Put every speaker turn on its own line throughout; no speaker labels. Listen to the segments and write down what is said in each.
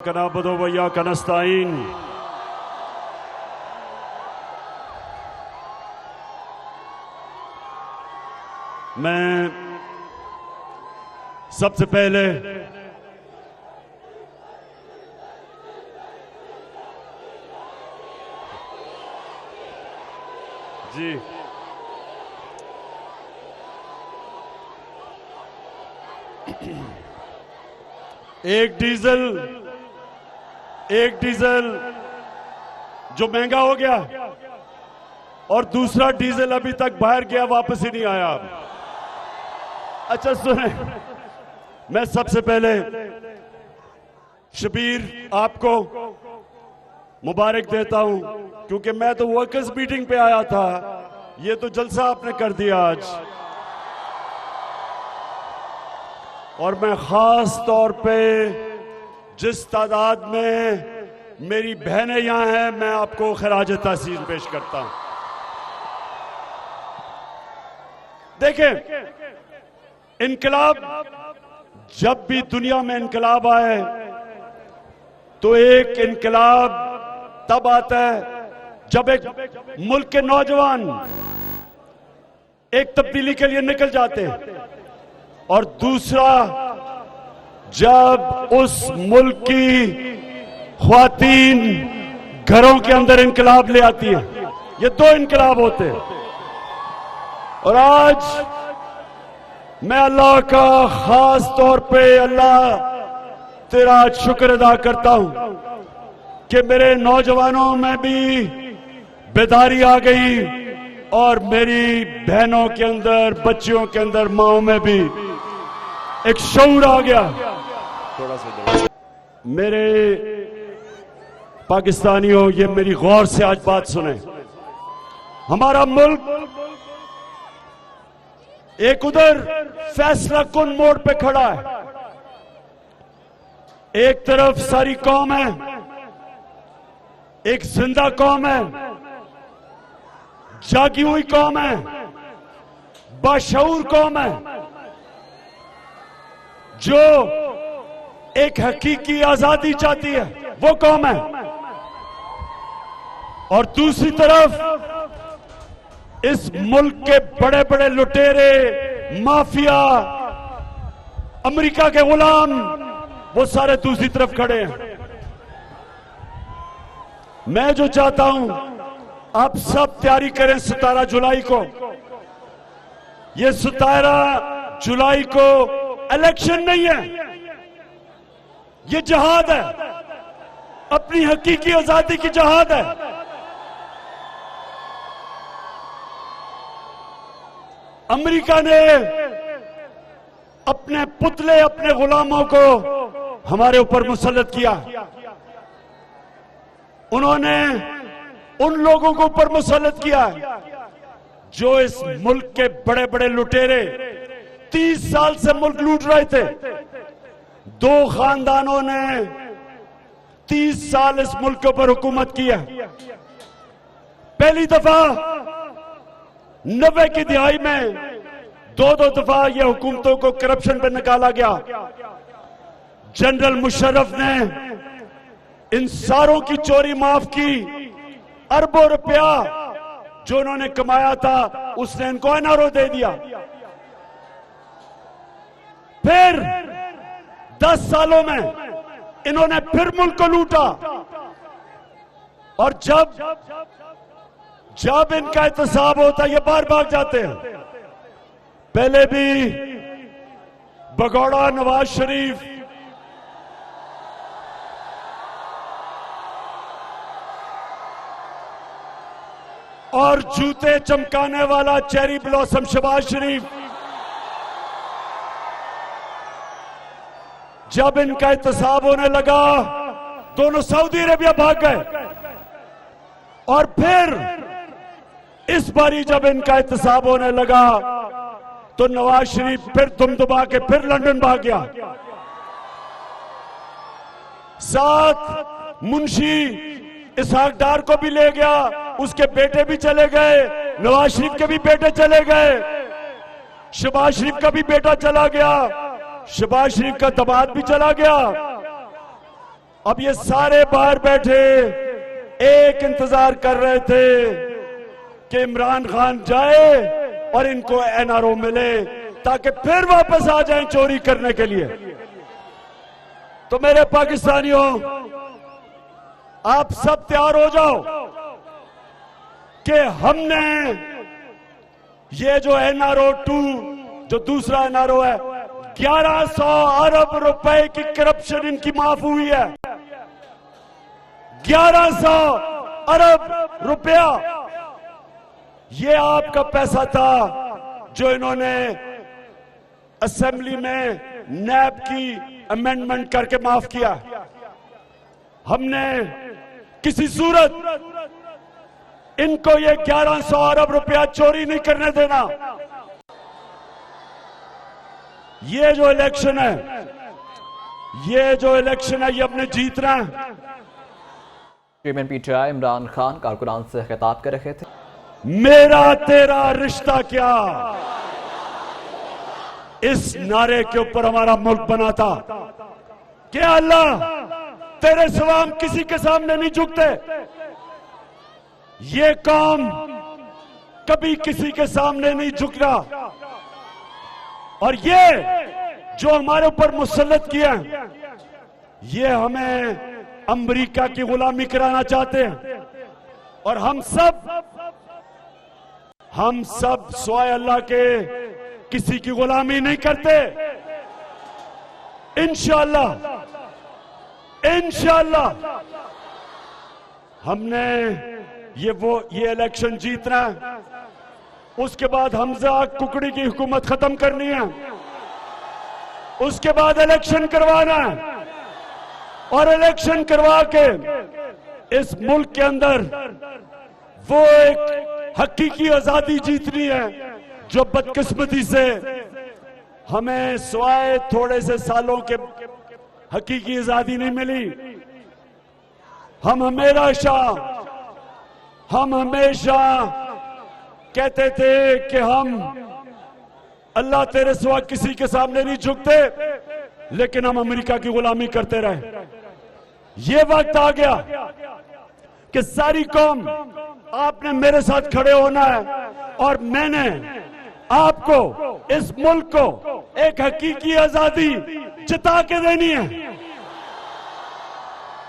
कनाबदो वैया कनस्ताइन। मैं सबसे पहले जी एक डीजल जो महंगा हो गया और दूसरा डीजल अभी तक बाहर गया, वापस ही नहीं आया। अच्छा सुने, मैं सबसे पहले शबीर आपको मुबारक देता हूं, क्योंकि मैं तो वर्कर्स मीटिंग पे आया था, ये तो जलसा आपने कर दिया आज। और मैं खास तौर पे जिस तादाद में मेरी बहनें यहां हैं, मैं आपको खराज तहसीन पेश करता हूं। देखें, इनकलाब, जब भी दुनिया में इनकलाब आए तो एक इनकलाब तब आता है जब एक मुल्क के नौजवान एक तब्दीली के लिए निकल जाते हैं, और दूसरा जब उस मुल्क की ख्वातीन घरों के अंदर इनकलाब ले आती है। ये दो इनकलाब होते हैं। और आज मैं अल्लाह का खास तौर पे, अल्लाह तेरा शुक्र अदा करता हूं कि मेरे नौजवानों में भी बेदारी आ गई और मेरी बहनों के अंदर, बच्चियों के अंदर, माओं में भी एक शऊर आ गया। थोड़ा सा मेरे पाकिस्तानियों, ये मेरी गौर से आज बात सुने। हमारा मुल्क एक उधर फैसला कुन मोड़ पे खड़ा है। एक तरफ सारी कौम है, एक जिंदा कौम है, जागी हुई कौम है, बाशऊर कौम है, जो एक हकीकी आजादी चाहती है, वो कौम है। और दूसरी तरफ इस मुल्क के बड़े बड़े लुटेरे, माफिया, अमेरिका के गुलाम, वो सारे दूसरी तरफ खड़े हैं। मैं जो चाहता हूं, आप सब तैयारी करें 17 जुलाई को। ये 17 जुलाई को इलेक्शन नहीं है, ये जहाद है, अपनी हकीकी आजादी की जहाद है। अमेरिका ने अपने पुतले, अपने गुलामों को हमारे ऊपर मुसल्लत किया। उन्होंने उन लोगों को ऊपर मुसल्लत किया जो इस मुल्क के बड़े बड़े लुटेरे 30 साल से मुल्क लूट रहे थे। दो खानदानों ने 30 साल इस मुल्क के ऊपर हुकूमत की है। पहली दफा 90 की दिहाई में दो दफा ये हुकूमतों को करप्शन पे निकाला गया। जनरल मुशर्रफ ने इन सारों की चोरी माफ की। अरबों रुपया जो उन्होंने कमाया था, उसने इनको एनआरओ दे दिया। फिर 10 सालों में इन्होंने फिर मुल्क को लूटा। और जब इनका एहतसाब होता, ये बाहर भाग जाते हैं। पहले भी भगौड़ा नवाज शरीफ, और जूते चमकाने वाला चेरी ब्लॉसम शहबाज शरीफ, जब इनका एहतसाब होने लगा, दोनों सऊदी अरेबिया भाग गए। और फिर इस बारी जब इनका एहतसाब होने लगा, तो नवाज शरीफ फिर दुम दुबा के फिर लंदन भाग गया। साथ मुंशी इसहाक डार को भी ले गया, उसके बेटे भी चले गए, नवाज शरीफ के भी बेटे चले गए, शहबाज शरीफ का भी बेटा चला गया, शहबाज शरीफ का दमाद भी चला गया। अब ये सारे बाहर बैठे एक इंतजार कर रहे थे कि इमरान खान जाए और इनको एनआरओ मिले ताकि फिर वापस आ जाएं चोरी करने के लिए। तो मेरे पाकिस्तानियों, आप सब तैयार हो जाओ कि हमने ये जो एनआरओ 2 जो दूसरा एनआरओ है, 1100 अरब रुपए की करप्शन इनकी माफ हुई है। 1100 अरब रुपया ये आपका पैसा था जो इन्होंने असेंबली में नैब की अमेंडमेंट करके माफ किया। हमने किसी सूरत इनको ये 1100 अरब रुपया चोरी नहीं करने देना। ये जो इलेक्शन है, ये हमने जीतना है।
चेयरमैन पीटीआई इमरान खान कारकुनान से खिताब कर रहे थे।
मेरा तेरा रिश्ता क्या, इस नारे के ऊपर हमारा मुल्क बना था। क्या अल्लाह तेरे सिवा हम किसी के सामने नहीं झुकते। ये कौम कभी किसी के सामने नहीं झुकना। और ये जो हमारे ऊपर मुसल्लत किया, ये हमें अमेरिका की गुलामी कराना चाहते हैं। और हम सब स्वाय अल्लाह के किसी की गुलामी नहीं करते। इंशाअल्लाह हमने ये इलेक्शन जीतना है। उसके बाद हमजा कुकड़ी की हुकूमत खत्म करनी है। उसके बाद इलेक्शन करवाना है और इलेक्शन करवा के इस मुल्क के अंदर वो एक हकीकी आजादी जीतनी है जो बदकिस्मती से हमें स्वाय थोड़े से सालों के हकीकी आजादी नहीं मिली। हम हमेशा कहते थे कि हम अल्लाह तेरे सिवा किसी के सामने नहीं झुकते, लेकिन हम अमेरिका की गुलामी करते रहे। ये वक्त आ गया कि सारी कौम आपने मेरे साथ खड़े होना है और मैंने आपको, इस मुल्क को एक हकीकी आजादी जिता के देनी है।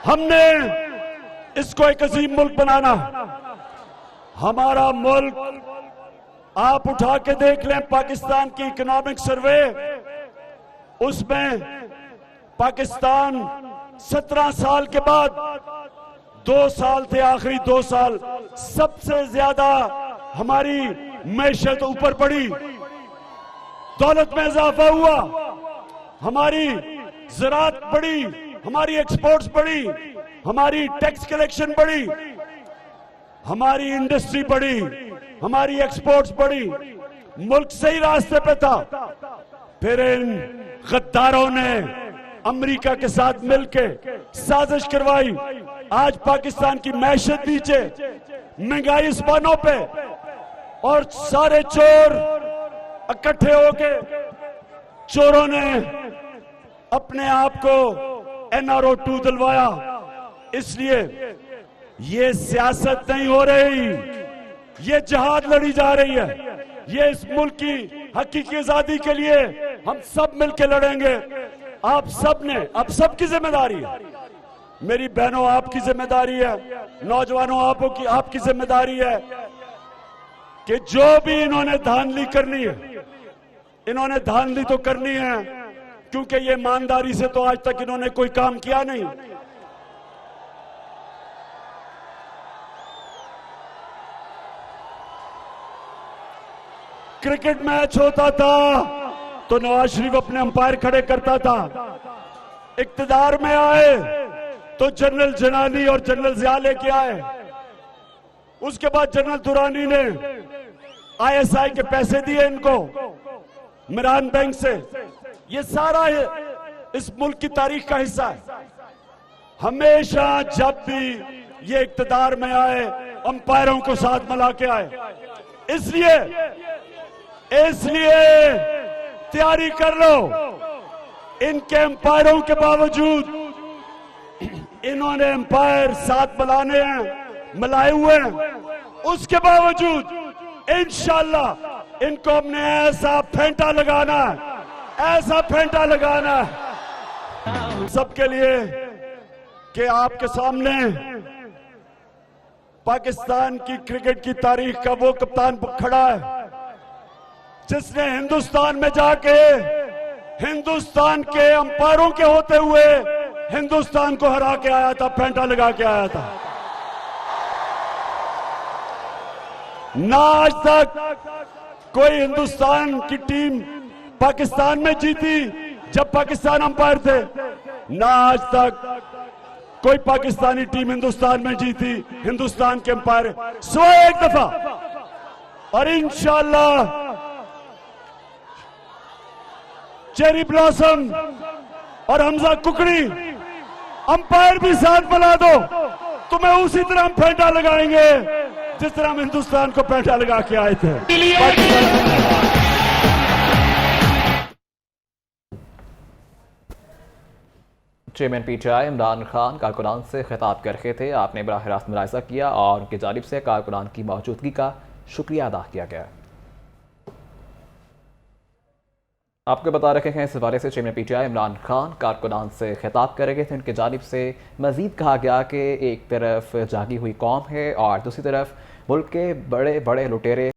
हमने इसको एक अजीम मुल्क बनाना। हमारा मुल्क, आप उठा के देख लें पाकिस्तान की इकोनॉमिक सर्वे, उसमें पाकिस्तान 17 साल के बाद 2 साल थे, आखिरी 2 साल सबसे ज्यादा हमारी मैशत ऊपर बढ़ी, दौलत में इजाफा हुआ, हमारी ज़राअत बढ़ी, हमारी एक्सपोर्ट्स बढ़ी, हमारी टैक्स कलेक्शन बढ़ी, हमारी इंडस्ट्री बढ़ी, हमारी एक्सपोर्ट्स बढ़ी। मुल्क सही रास्ते पे था। फिर इन गद्दारों ने अमेरिका के साथ मिलके साजिश करवाई। आज पाकिस्तान की मैशत नीचे, महंगाई इस्पानों पे, और सारे चोर इकट्ठे होके चोरों ने अपने आप को एनआरओ 2 दिलवाया। इसलिए ये सियासत नहीं हो रही, ये जिहाद लड़ी जा रही है। ये इस मुल्क की हकीकी आजादी के लिए हम सब मिलकर लड़ेंगे। आप सब ने, अब सबकी जिम्मेदारी है। मेरी बहनों, आपकी जिम्मेदारी है, नौजवानों आपकी जिम्मेदारी है कि जो भी इन्होंने धांधली करनी है, इन्होंने धांधली तो करनी है, क्योंकि ये ईमानदारी से तो आज तक इन्होंने कोई काम किया नहीं। क्रिकेट मैच होता था तो नवाज शरीफ अपने अंपायर खड़े करता था। इक्तदार में आए तो जनरल जनानी और जनरल जिया लेके आए। उसके बाद जनरल दुरानी ने आईएसआई के पैसे दिए इनको मिरान बैंक से। ये सारा इस मुल्क की तारीख का हिस्सा है। हमेशा जब भी ये इक्तदार में आए, अंपायरों को साथ मिला के आए। इसलिए तैयारी कर लो। इनके अंपायरों के बावजूद इन्होंने एम्पायर साथ मिलाए हुए हैं। उसके बावजूद इंशाल्लाह इनको हमने ऐसा फेंटा लगाना है, ऐसा फेंटा लगाना है सबके लिए कि आपके सामने पाकिस्तान की क्रिकेट की तारीख का वो कप्तान खड़ा है जिसने हिंदुस्तान में जाके हिंदुस्तान के अंपायरों के होते हुए हिंदुस्तान को हरा के आया था, फेंटा लगा के आया था। ना आज तक कोई हिंदुस्तान की टीम पाकिस्तान में जीती जब पाकिस्तान अंपायर थे, ना आज तक कोई पाकिस्तानी टीम हिंदुस्तान में जीती हिंदुस्तान के अंपायर सिवाय एक दफा। और इंशाल्लाह चेरी ब्लॉसम और हमजा कुकड़ी अंपायर भी साथ मिला दो, तुम्हें उसी तरह हम फेंटा लगाएंगे जिस तरह हम हिंदुस्तान को फेंटा लगा के आए थे।
चेयरमैन पीटीआई इमरान खान कारकुनान से खिताब कर रहे थे। आपने बराह रास्त मुलाहिजा किया और उनकी जानिब से कारकुनान की मौजूदगी का शुक्रिया अदा किया गया। आपको बता रखे हैं इस हवाले से चेयरमैन पीटीआई इमरान खान कारकुनान से खिताब कर रहे थे। उनकी जानिब से मजीद कहा गया कि एक तरफ जागी हुई कौम है और दूसरी तरफ मुल्क के बड़े बड़े लुटेरे